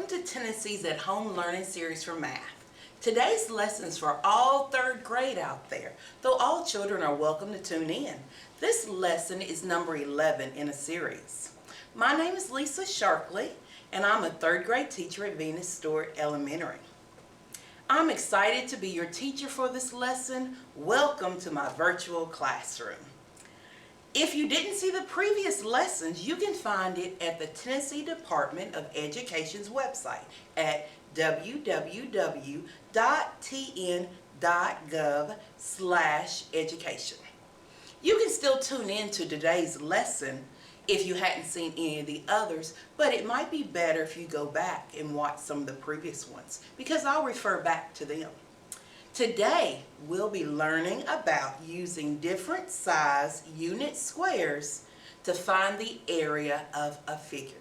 to Tennessee's At Home Learning Series for Math. Today's lesson is for all third grade out there, though all children are welcome to tune in. This lesson is number 11 in a series. My name is Lisa Sharkley, and I'm a third grade teacher at Venus Stewart Elementary. I'm excited to be your teacher for this lesson. Welcome to my virtual classroom. If you didn't see the previous lessons, you can find it at the Tennessee Department of Education's website at www.tn.gov/education. You can still tune in to today's lesson if you hadn't seen any of the others, but it might be better if you go back and watch some of the previous ones because I'll refer back to them. Today, we'll be learning about using different size unit squares to find the area of a figure.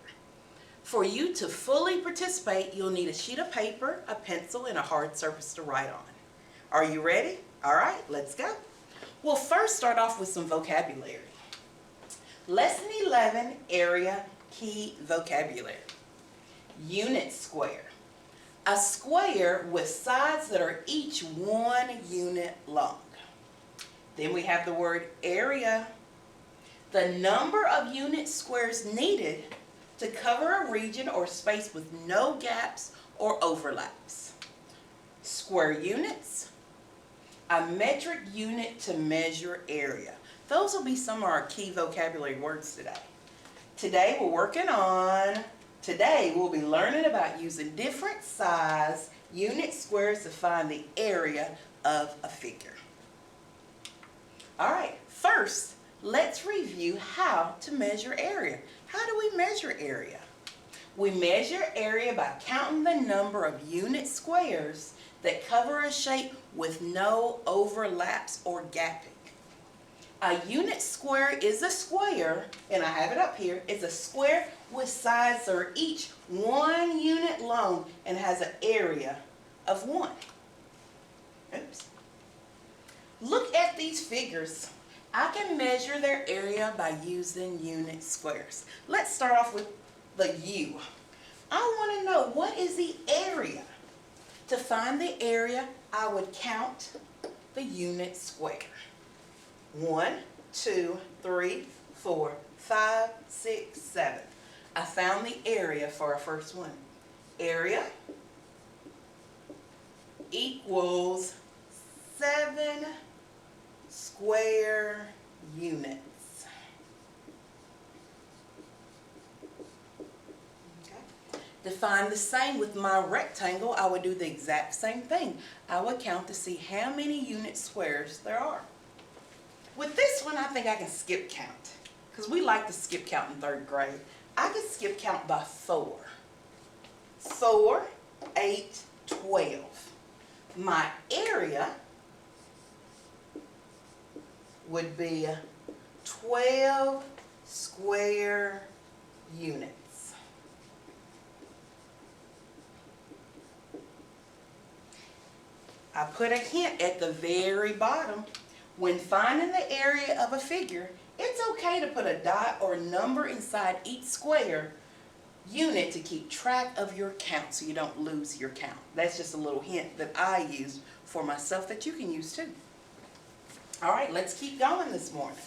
For you to fully participate, you'll need a sheet of paper, a pencil, and a hard surface to write on. Are you ready? All right, let's go. We'll first start off with some vocabulary. Lesson 11, Area Key Vocabulary. Unit square. A square with sides that are each 1 unit long. Then we have the word area. The number of unit squares needed to cover a region or space with no gaps or overlaps. Square units. A metric unit to measure area. Those will be some of our key vocabulary words today. Today we'll be learning about using different size unit squares to find the area of a figure. All right, first, let's review how to measure area. How do we measure area? We measure area by counting the number of unit squares that cover a shape with no overlaps or gapping. A unit square is a square, and I have it up here, it's a square with sides that are each 1 unit long and has an area of 1. Oops. Look at these figures. I can measure their area by using unit squares. Let's start off with the U. I want to know, what is the area? To find the area, I would count the unit square. 1, 2, 3, 4, 5, 6, 7. I found the area for our first one. Area equals 7 square units. Okay. To find the same with my rectangle, I would do the exact same thing. I would count to see how many unit squares there are. With this one, I think I can skip count because we like to skip count in 3rd grade. I can skip count by 4. 4, 8, 12. My area would be 12 square units. I put a hint at the very bottom. When finding the area of a figure, it's okay to put a dot or number inside each square unit to keep track of your count so you don't lose your count. That's just a little hint that I use for myself that you can use too. All right, let's keep going this morning.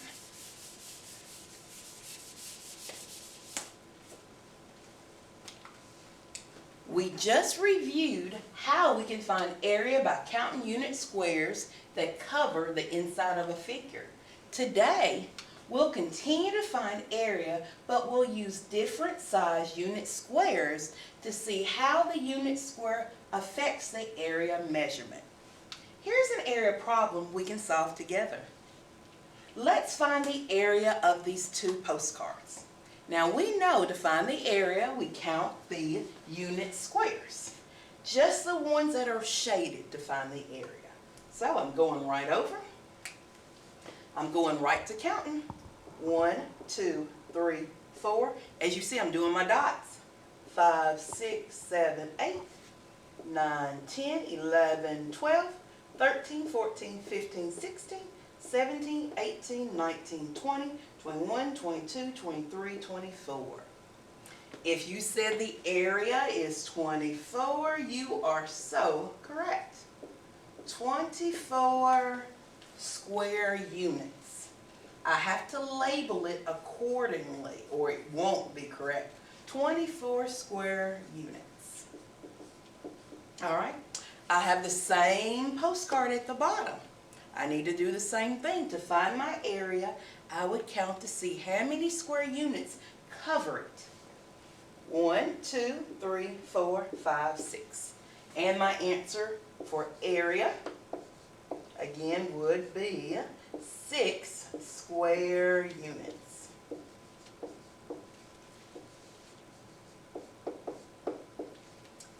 We just reviewed how we can find area by counting unit squares that cover the inside of a figure. Today, we'll continue to find area, but we'll use different size unit squares to see how the unit square affects the area measurement. Here's an area problem we can solve together. Let's find the area of these 2 postcards. Now we know to find the area, we count the unit squares. Just the ones that are shaded to find the area. So I'm going right over. I'm going right to counting. 1, 2, 3, 4. As you see, I'm doing my dots. 5, 6, 7, 8, 9, 10, 11, 12, 13, 14, 15, 16, 17, 18, 19, 20, 21, 22, 23, 24. If you said the area is 24, you are so correct. 24 square units. I have to label it accordingly or it won't be correct. 24 square units. All right. I have the same postcard at the bottom. I need to do the same thing. To find my area, I would count to see how many square units cover it. 1, 2, 3, 4, 5, 6. And my answer for area, again, would be 6 square units.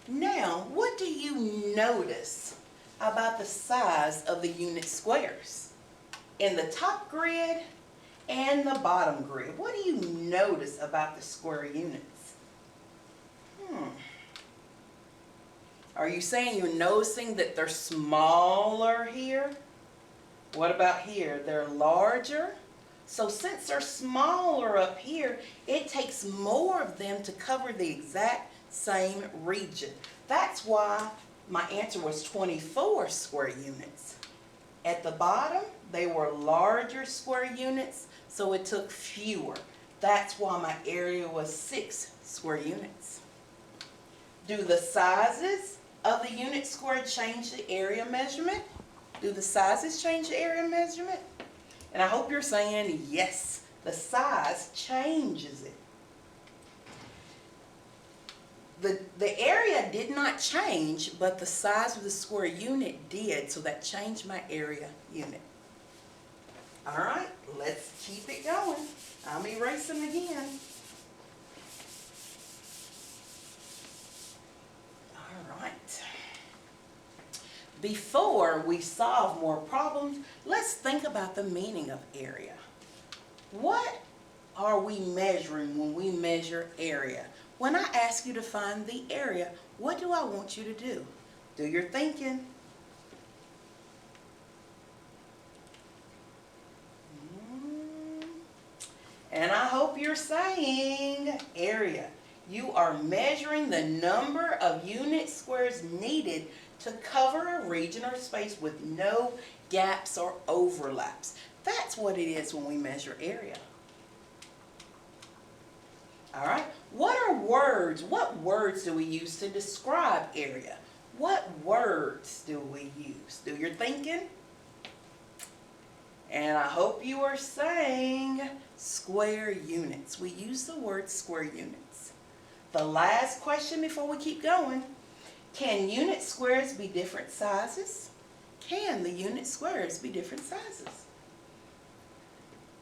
Now, what do you notice about the size of the unit squares in the top grid and the bottom grid? What do you notice about the square units? Are you saying you're noticing that they're smaller here? What about here? They're larger. So since they're smaller up here, it takes more of them to cover the exact same region. That's why my answer was 24 square units. At the bottom, they were larger square units, so it took fewer. That's why my area was 6 square units. Do the sizes of the unit square change the area measurement? Do the sizes change the area measurement? And I hope you're saying yes, the size changes it. The area did not change, but the size of the square unit did, so that changed my area unit. All right, let's keep it going. I'm erasing again. All right. Before we solve more problems, let's think about the meaning of area. What are we measuring when we measure area? When I ask you to find the area, what do I want you to do? Do your thinking. And I hope you're saying area. You are measuring the number of unit squares needed to cover a region or space with no gaps or overlaps. That's what it is when we measure area. All right. What are words? What words do we use to describe area? What words do we use? Do your thinking. And I hope you are saying square units. We use the word square units. The last question before we keep going. Can unit squares be different sizes? Can the unit squares be different sizes?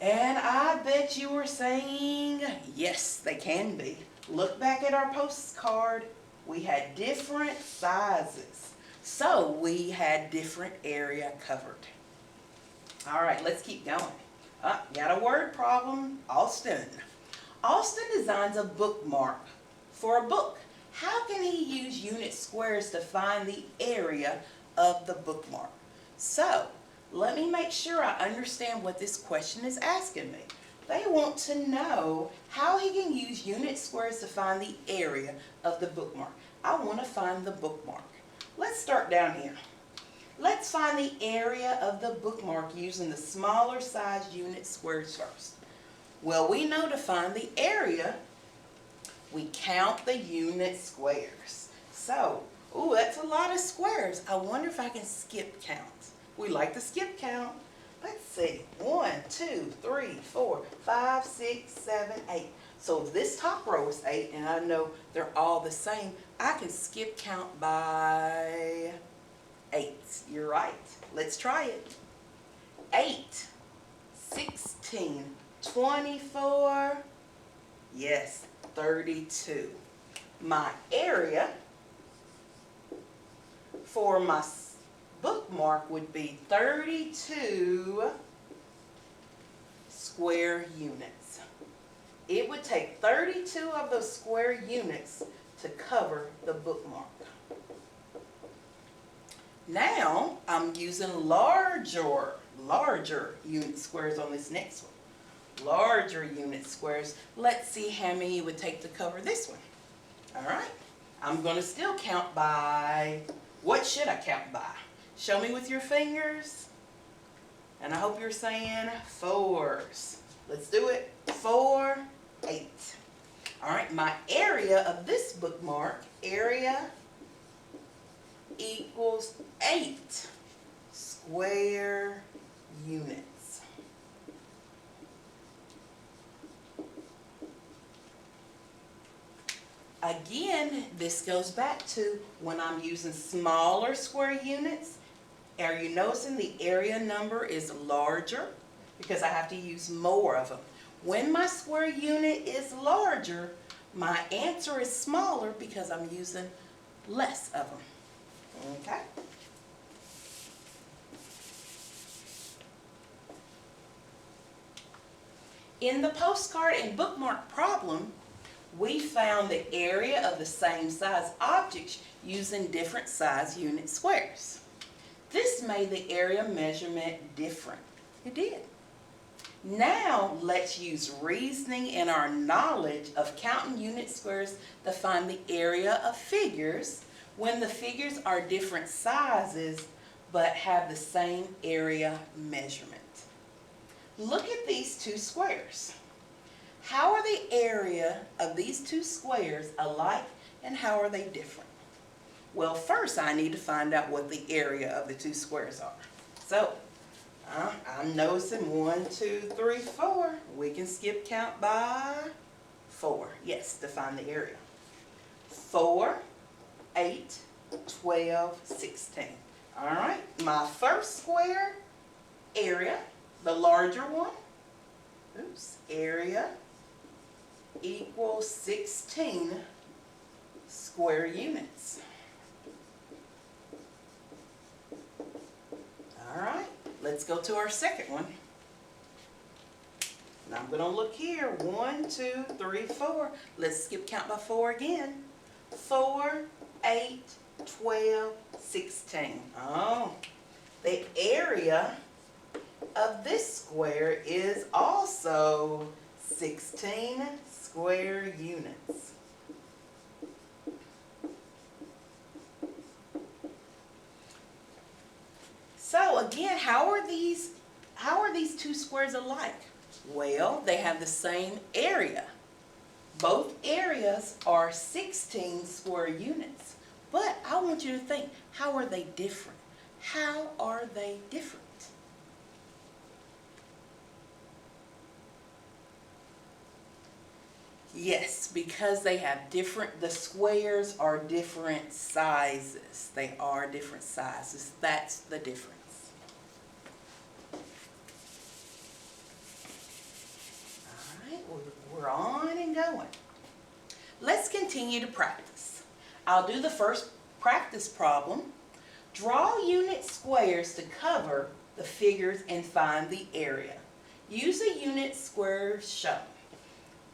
And I bet you were saying, yes, they can be. Look back at our postcard. We had different sizes. So we had different area covered. All right, let's keep going. Got a word problem. Austin. Austin designs a bookmark for a book. How can he use unit squares to find the area of the bookmark? So, let me make sure I understand what this question is asking me. They want to know how he can use unit squares to find the area of the bookmark. I want to find the bookmark. Let's start down here. Let's find the area of the bookmark using the smaller size unit squares first. Well, we know to find the area, we count the unit squares. So, ooh, that's a lot of squares. I wonder if I can skip count. We like to skip count. Let's see. 1, 2, 3, 4, 5, 6, 7, 8. So this top row is 8, and I know they're all the same. I can skip count by 8. You're right. Let's try it. 8, 16, 24, yes, 32. My area for my bookmark would be 32 square units. It would take 32 of those square units to cover the bookmark. Now I'm using larger unit squares on this next one. larger unit squares. Let's see how many it would take to cover this one. All right, I'm going to still count by, what should I count by? Show me with your fingers. And I hope you're saying 4s. Let's do it. 4, 8. All right, my area of this bookmark, area equals 8 square units. Again, this goes back to when I'm using smaller square units. Are you noticing the area number is larger? Because I have to use more of them. When my square unit is larger, my answer is smaller because I'm using less of them. Okay? In the postcard and bookmark problem, we found the area of the same size objects using different size unit squares. This made the area measurement different. It did. Now let's use reasoning and our knowledge of counting unit squares to find the area of figures when the figures are different sizes but have the same area measurement. Look at these two squares. How are the area of these two squares alike and how are they different? Well, first I need to find out what the area of the two squares are. So, I'm noticing 1, 2, 3, 4. We can skip count by 4. Yes, to find the area. 4, 8, 12, 16. All right, my first square, area, the larger one, area equals 16 square units. All right, let's go to our second one. And I'm going to look here. 1, 2, 3, 4. Let's skip count by 4 again. 4, 8, 12, 16. Oh, the area of this square is also 16 square units. So again, how are these two squares alike? Well, they have the same area. Both areas are 16 square units. But I want you to think, how are they different? How are they different? Yes, because they have the squares are different sizes. They are different sizes. That's the difference. All right, we're on and going. Let's continue to practice. I'll do the first practice problem. Draw unit squares to cover the figures and find the area. Use a unit square shown.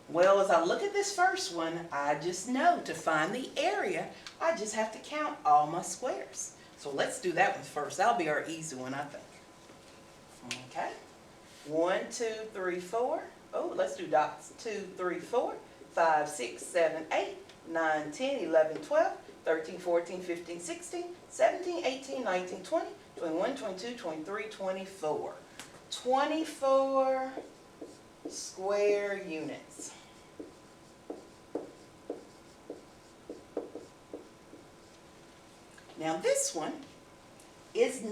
Well, as I look at this first one, I just know to find the area, I just have to count all my squares. So let's do that one first. That'll be our easy one, I think. Okay. 1, 2, 3, 4. Oh, let's do dots. 2, 3, 4, 5, 6, 7, 8, 9, 10, 11, 12, 13, 14, 15, 16, 17, 18, 19, 20, 21, 22, 23, 24. 24 square units. Now this one is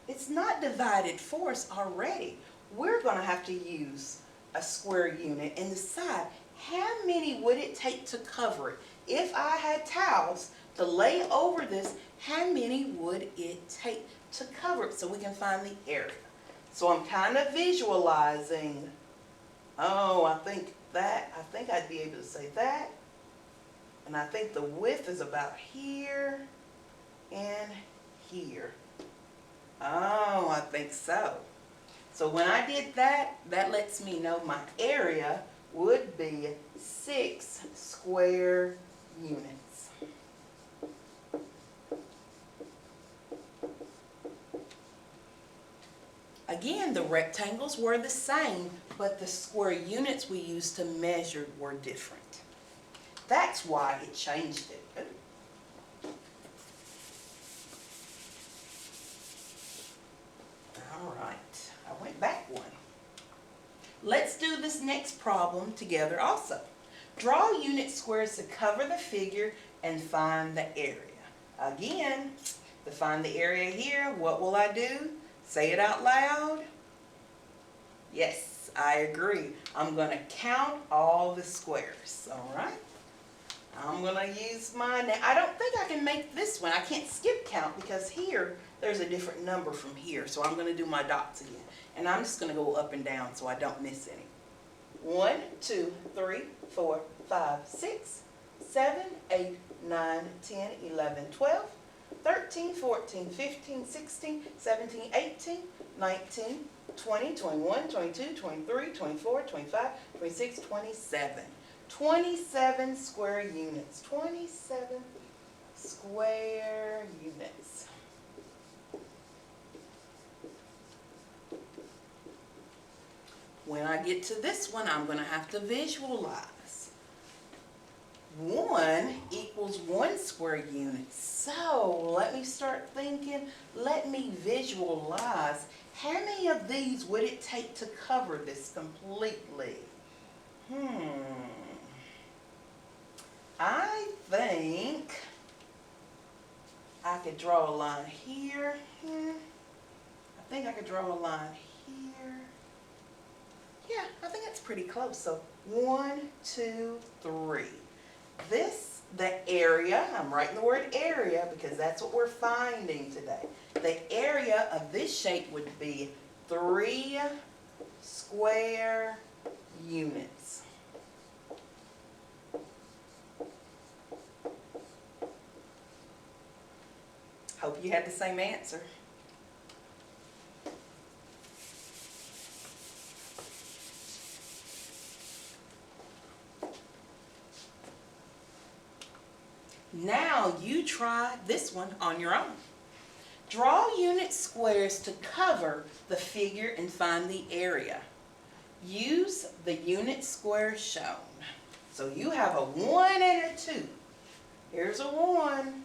it's not divided for us already. We're going to have to use a square unit and decide how many would it take to cover it. If I had towels to lay over this, how many would it take to cover it so we can find the area? So I'm kind of visualizing, oh, I think I'd be able to say that. And I think the width is about here and here. Oh, I think so. So when I did that, that lets me know my area would be 6 square units. Again, the rectangles were the same, but the square units we used to measure were different. That's why it changed it. All right, I went back one. Let's do this next problem together also. Draw unit squares to cover the figure and find the area. Again, to find the area here, what will I do? Say it out loud. Yes, I agree. I'm going to count all the squares, all right? I'm going to use mine. Now, I don't think I can make this one. I can't skip count because here, there's a different number from here. So I'm going to do my dots again. And I'm just going to go up and down so I don't miss any. 1, 2, 3, 4, 5, 6, 7, 8, 9, 10, 11, 12, 13, 14, 15, 16, 17, 18, 19, 20, 21, 22, 23, 24, 25, 26, 27. 27 square units. 27 square units. When I get to this one, I'm going to have to visualize. 1 equals 1 square unit. So let me start thinking. Let me visualize. How many of these would it take to cover this completely? I think I could draw a line here. I think I could draw a line here. Yeah, I think that's pretty close. So 1, 2, 3. The area, I'm writing the word area because that's what we're finding today. The area of this shape would be 3 square units. Hope you had the same answer. Now you try this one on your own. Draw unit squares to cover the figure and find the area. Use the unit square shown. So you have a 1 and a 2. Here's a 1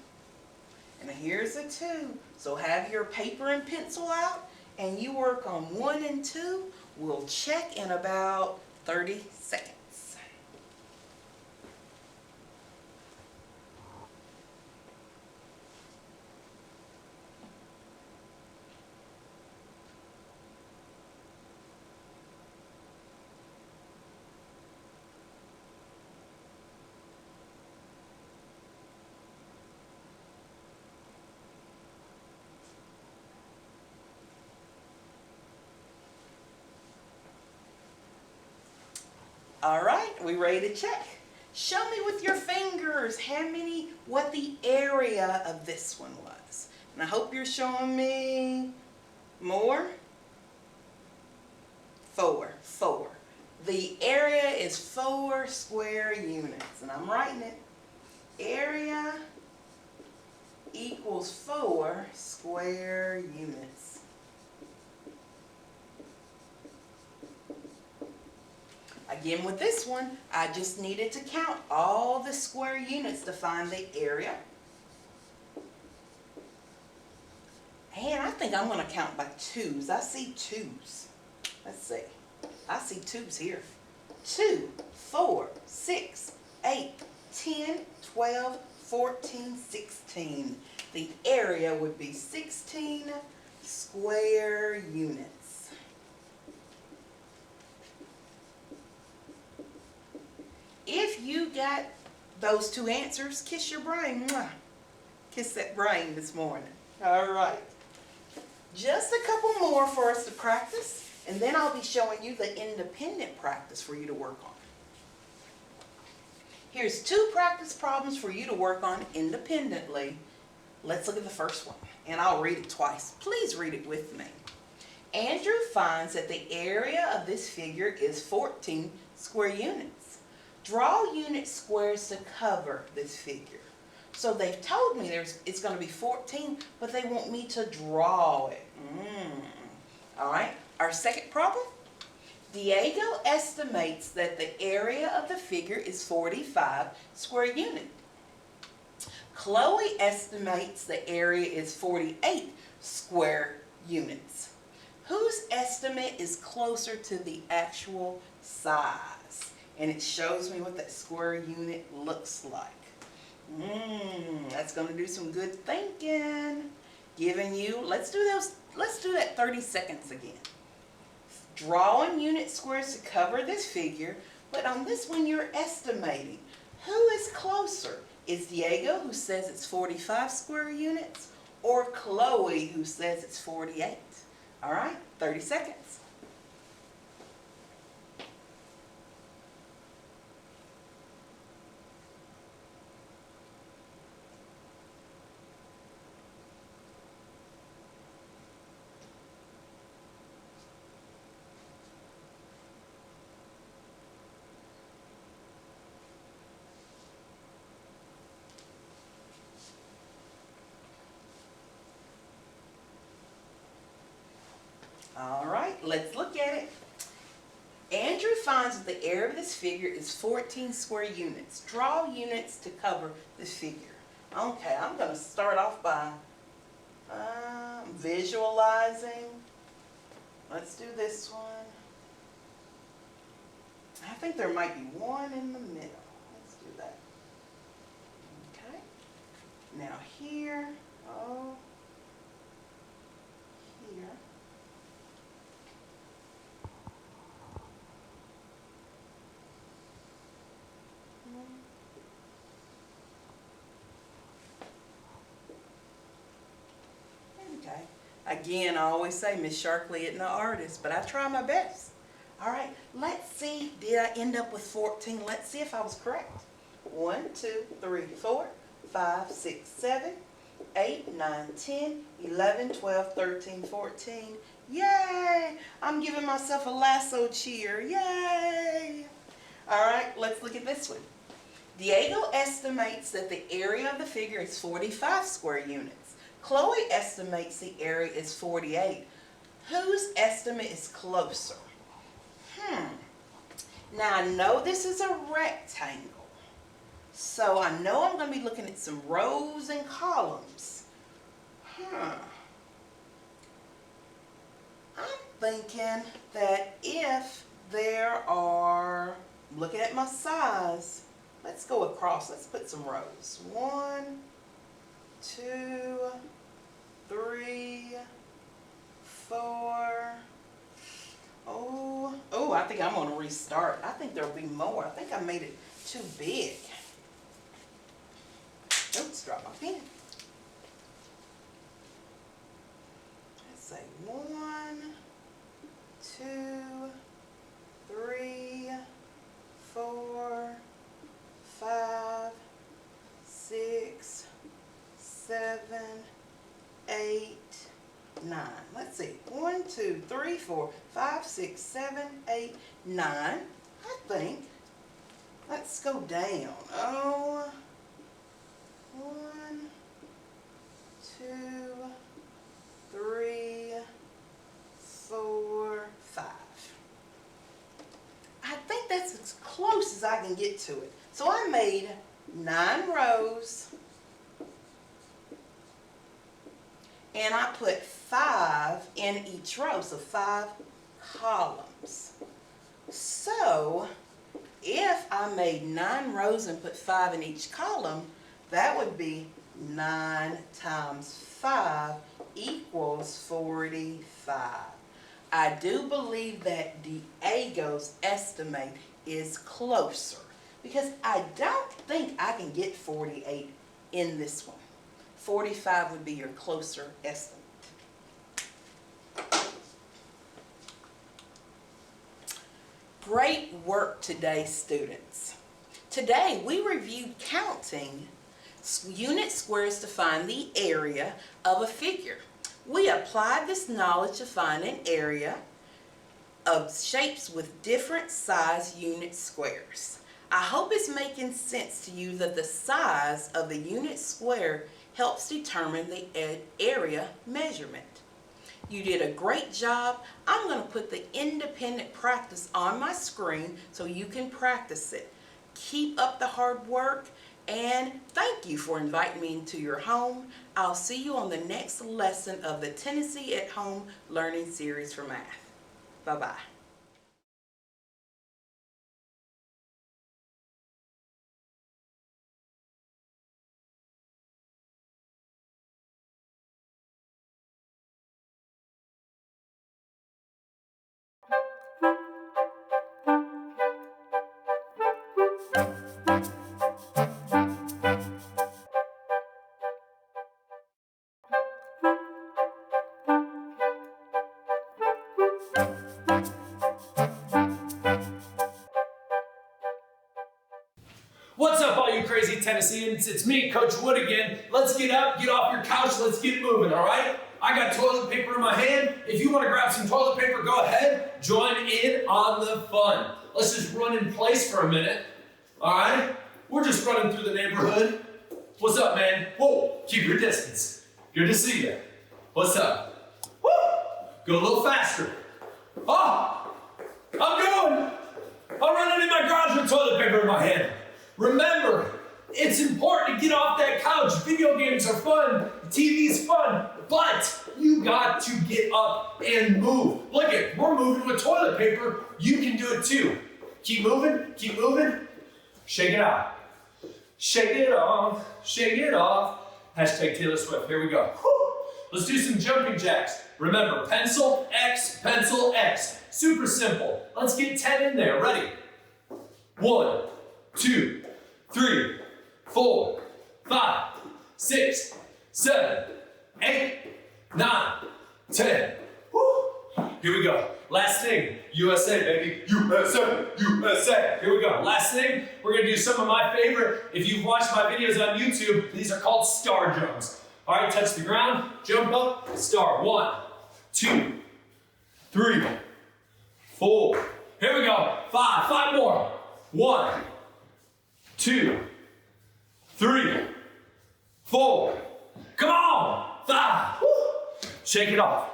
and here's a 2. So have your paper and pencil out and you work on 1 and 2. We'll check in about 30 seconds. All right, we ready to check? Show me with your fingers what the area of this one was. And I hope you're showing me more. 4. The area is 4 square units. And I'm writing it. Area equals 4 square units. Again, with this one, I just needed to count all the square units to find the area. And I think I'm going to count by 2s. I see 2s. Let's see. I see 2s here. 2, 4, 6, 8, 10, 12, 14, 16. The area would be 16 square units. If you got those 2 answers, kiss your brain. Mwah. Kiss that brain this morning. All right. Just a couple more for us to practice, and then I'll be showing you the independent practice for you to work on. Here's 2 practice problems for you to work on independently. Let's look at the first one, and I'll read it twice. Please read it with me. Andrew finds that the area of this figure is 14 square units. Draw unit squares to cover this figure. So they've told me it's going to be 14, but they want me to draw it. All right, our second problem. Diego estimates that the area of the figure is 45 square units. Chloe estimates the area is 48 square units. Whose estimate is closer to the actual size? And it shows me what that square unit looks like. That's going to do some good thinking. Giving you, let's do that 30 seconds again. Drawing unit squares to cover this figure, but on this one you're estimating. Who is closer? Is Diego, who says it's 45 square units, or Chloe, who says it's 48? All right, 30 seconds. All right, let's look at it. Andrew finds that the area of this figure is 14 square units. Draw units to cover this figure. Okay, I'm going to start off by visualizing. Let's do this one. I think there might be one in the middle. Let's do that. Okay. Now here, here. Okay. Again, I always say Miss Sharkley isn't an artist, but I try my best. All right, let's see, did I end up with 14? Let's see if I was correct. 1, 2, 3, 4, 5, 6, 7, 8, 9, 10, 11, 12, 13, 14. Yay! I'm giving myself a lasso cheer. Yay! All right, let's look at this one. Diego estimates that the area of the figure is 45 square units. Chloe estimates the area is 48. Whose estimate is closer? Now I know this is a rectangle, so I know I'm going to be looking at some rows and columns. I'm thinking that if there are, looking at my size, let's go across, let's put some rows. 1, 2, 3, 4. Oh, I think I'm going to restart. I think there'll be more. I think I made it too big. Oops, drop my pen. Let's say 1, 2, 3, 4, 5, 6, 7, 8, 9. Let's see. 1, 2, 3, 4, 5, 6, 7, 8, 9. I think. Let's go down. 1, 2, 3, 4, 5. I think that's as close as I can get to it. So I made 9 rows. And I put 5 in each row, so 5 columns. So if I made 9 rows and put 5 in each column, that would be 9 times 5 equals 45. I do believe that Diego's estimate is closer because I don't think I can get 48 in this one. 45 would be your closer estimate. Great work today, students. Today we reviewed counting unit squares to find the area of a figure. We applied this knowledge to find an area of shapes with different size unit squares. I hope it's making sense to you that the size of the unit square helps determine the area measurement. You did a great job. I'm going to put the independent practice on my screen so you can practice it. Keep up the hard work, and thank you for inviting me into your home. I'll see you on the next lesson of the Tennessee at Home Learning Series for Math. Bye-bye. What's up, all you crazy Tennesseans? It's me, Coach Wood again. Let's get up, get off your couch, let's get moving, all right? I got toilet paper in my hand. If you want to grab some toilet paper, go ahead. Join in on the fun. Let's just run in place for a minute, all right? We're just running through the neighborhood. What's up, man? Whoa, keep your distance. Good to see you. What's up? Woo! Go a little faster. Oh, I'm going. I'm running in my garage with toilet paper in my hand. Remember, it's important to get off that couch. Video games are fun, TV's fun, but you got to get up and move. Look it, we're moving with toilet paper. You can do it too. Keep moving, keep moving. Shake it out. Shake it off, shake it off. Hashtag Taylor Swift, here we go. Whew. Let's do some jumping jacks. Remember, pencil, X, pencil, X. Super simple. Let's get 10 in there, ready? 1, 2, 3, 4, 5, 6, 7, 8, 9, 10. Woo. Here we go. Last thing, USA, baby. USA, USA. Here we go. Last thing, we're gonna do some of my favorite. If you've watched my videos on YouTube, these are called star jumps. All right, touch the ground, jump up, star. 1, 2, 3, 4. Here we go. 5 more. 1, 2, 3, 4. Come on. 5. Woo. Shake it off.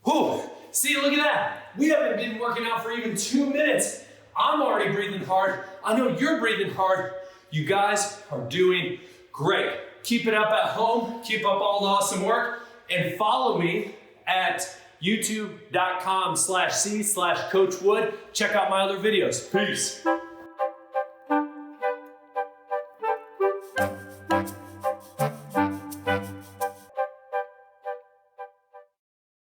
Whew. See, look at that. We haven't been working out for even 2 minutes. I'm already breathing hard. I know you're breathing hard. You guys are doing great. Keep it up at home. Keep up all the awesome work. And follow me at youtube.com/c/Coach Wood. Check out my other videos. Peace.